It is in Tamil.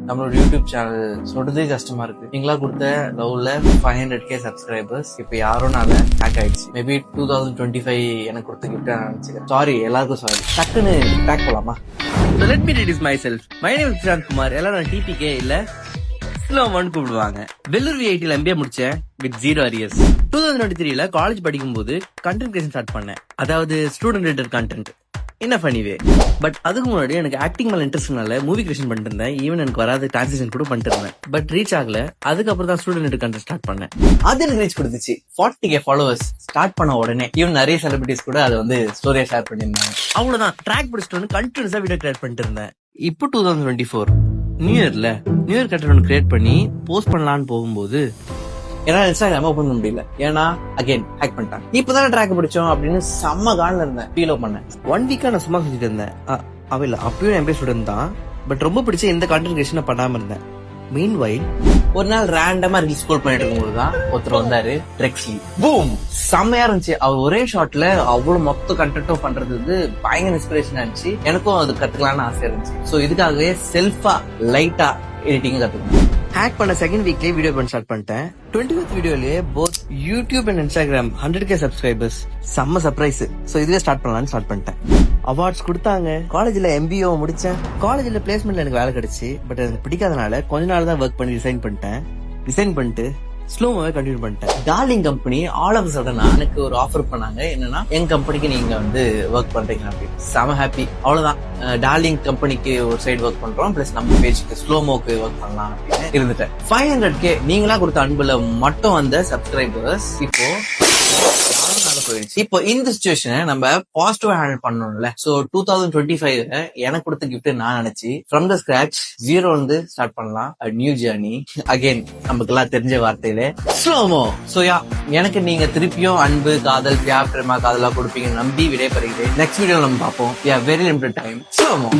நம்மளோட யூடியூப் சேனல் சொல்றதே கஷ்டமா இருக்கு. நீங்களா கொடுத்த லவ்ல 500k சப்ஸ்கிரைபர்ஸ் இப்ப யாரும் அதை ஹேக் ஆயிடுச்சு. மேபி 2025 எனக்கு கொடுத்த கிஃப்ட் நினைச்சுக்கிறேன். சாரி, எல்லாருக்கும் சாரி. டக்குன்னு பேக் போலாமா? So let me introduce myself. My name is Prashant Kumar. எல்லாரும் TPK இல்ல ஸ்லோமோன்னு கூப்பிடுவாங்க. வெள்ளூர் VITல MBA முடிச்சேன் with 0 arrears. 2023ல காலேஜ் படிக்கும் போது கண்டென்ட் கிரியேஷன் ஸ்டார்ட் பண்ணேன். அதாவது ஸ்டூடெண்ட் ரிலேட்டட் கண்டென்ட். என்ன ஃபனிவே. பட் அதுக்கு முன்னாடி எனக்கு ஆக்டிங் மேல இன்ட்ரெஸ்ட்னால மூவி கிரியேஷன் பண்ணிட்டு இருந்தேன். ஈவன் எனக்கு வராது டிரான்ஸ்லேஷன் கூட பண்ணிட்டு இருந்தேன். பட் ரீச் ஆகல. அதுக்கப்புறம் தான் ஸ்டூடெண்ட் ரிலேட்டட் கண்டென்ட் ஸ்டார்ட் பண்ணேன். அது எனக்கு ரீச் கொடுத்துச்சு. 40k ஃபாலோவர்ஸ் ஸ்டார்ட் பண்ண உடனே ஈவன் நிறைய செலிபிரிட்டிஸ் கூட அதை வந்து ஸ்டோரியா ஷேர் பண்ணியிருந்தாங்க. அவ்வளவுதான் ட்ராக் பிடிச்சிட்டு கண்டினியூஸா வீடியோ கிரியேட் பண்ணிட்டு இருந்தேன். இப்போ 2024 நியூ இயர் கண்டென்ட் கிரியேட் பண்ணி போஸ்ட் பண்ணலான்னு போகும்போது என்னால இன்ஸ்டாகிராம் ஓபன் பண்ண முடியல. ஏன்னா அகைன் ஹேக் பண்ணிட்டாங்க. இப்பதானே ட்ராக் பிடிச்சோம் அப்படின்னு செம்ம கான்ல இருந்தேன். ஃபீல் பண்ணேன். 1 வீக்கா நான் சும்மா செஞ்சுட்டு இருந்தேன். அவையில அப்பயும் எம்பே ஸ்டூடெண்ட் தான். பட் ரொம்ப பிடிச்ச எந்த கண்டென்ட் கிரியேஷன் பண்ணாம இருந்தேன். மீன் வைல் ஒரு நாள் ரேண்டமா ரீல் ஸ்க்ரோல் பண்ணிட்டு இருக்கும்போது தான் ஒருத்தர் வந்தாரு, ட்ரெக்ஸ்லி. பூம், செம்மையா இருந்துச்சு. அவர் ஒரே ஷாட்ல அவ்வளவு மொத்த கண்டென்ட்டும் பண்றது வந்து பயங்கர இன்ஸ்பிரேஷன் இருந்துச்சு. எனக்கும் அது கத்துக்கலாம்னு ஆசை இருந்துச்சு. சோ இதுக்காகவே செல்ஃபா லைட்டா எடிட்டிங் கத்துக்கணும். ஹேக் பண்ண செகண்ட் வீக்லயே வீடியோ பண்ண ஸ்டார்ட் பண்ணிட்டேன். 20th வீடியோலயே both YouTube and Instagram 100k subscribers. செம்ம சர்ப்ரைஸ். சோ இதுவே ஸ்டார்ட் பண்ணலாம்னு ஸ்டார்ட் பண்ணிட்டேன். அவார்ட்ஸ் கொடுத்தாங்க. காலேஜ்ல MBA முடிச்சேன். காலேஜ்ல பிளேஸ்மெண்ட்ல எனக்கு வேலை கிடைச்சு. பட் எனக்கு பிடிக்காதனால கொஞ்ச நாள் தான் ஒர்க் பண்ணி ரிசைன் பண்ணிட்டு ஸ்லோமாவே கண்டினியூ பண்ணிட்டேன். டார்லிங் கம்பெனி ஆல் ஆஃப் சடனா எனக்கு ஒரு ஆஃபர் பண்ணாங்க. என்னன்னா எங்க கம்பெனிக்கு நீங்க வந்து ஒர்க் பண்றீங்க அப்படின்னு. செம ஹாப்பி. அவ்வளவுதான். டார்லிங் கம்பெனிக்கு ஒரு சைடு ஒர்க் பண்றோம், பிளஸ் நம்ம பேஜுக்கு ஸ்லோமோக்கு ஒர்க் பண்ணலாம் அப்படின்னு இருந்துட்டேன். 500k நீங்களா கொடுத்த அன்புல மட்டும் வந்த சப்ஸ்கிரைபர்ஸ் இப்போ போயிடுச்சு. இப்போ இந்த சிச்சுவேஷனை நம்ம பாசிட்டிவா ஹேண்டில் பண்ணணும்ல. சோ 2025 எனக்கு கொடுத்த கிஃப்ட் நான் நினைச்சு ஃப்ரம் த ஸ்கிராச் 0 இருந்து ஸ்டார்ட் பண்ணலாம். New journey. அகைன் நமக்கு எல்லாம் தெரிஞ்ச வார்த்தையில ஸ்லோமோ. சோ எனக்கு நீங்க திருப்பியும் அன்பு, காதல், பிரேமா காதலா கொடுப்பீங்க நம்பி விடைபெறுகிறேன். நெக்ஸ்ட் வீடியோ நம்ம பார்ப்போம். Very limited time. ஸ்லோமோ.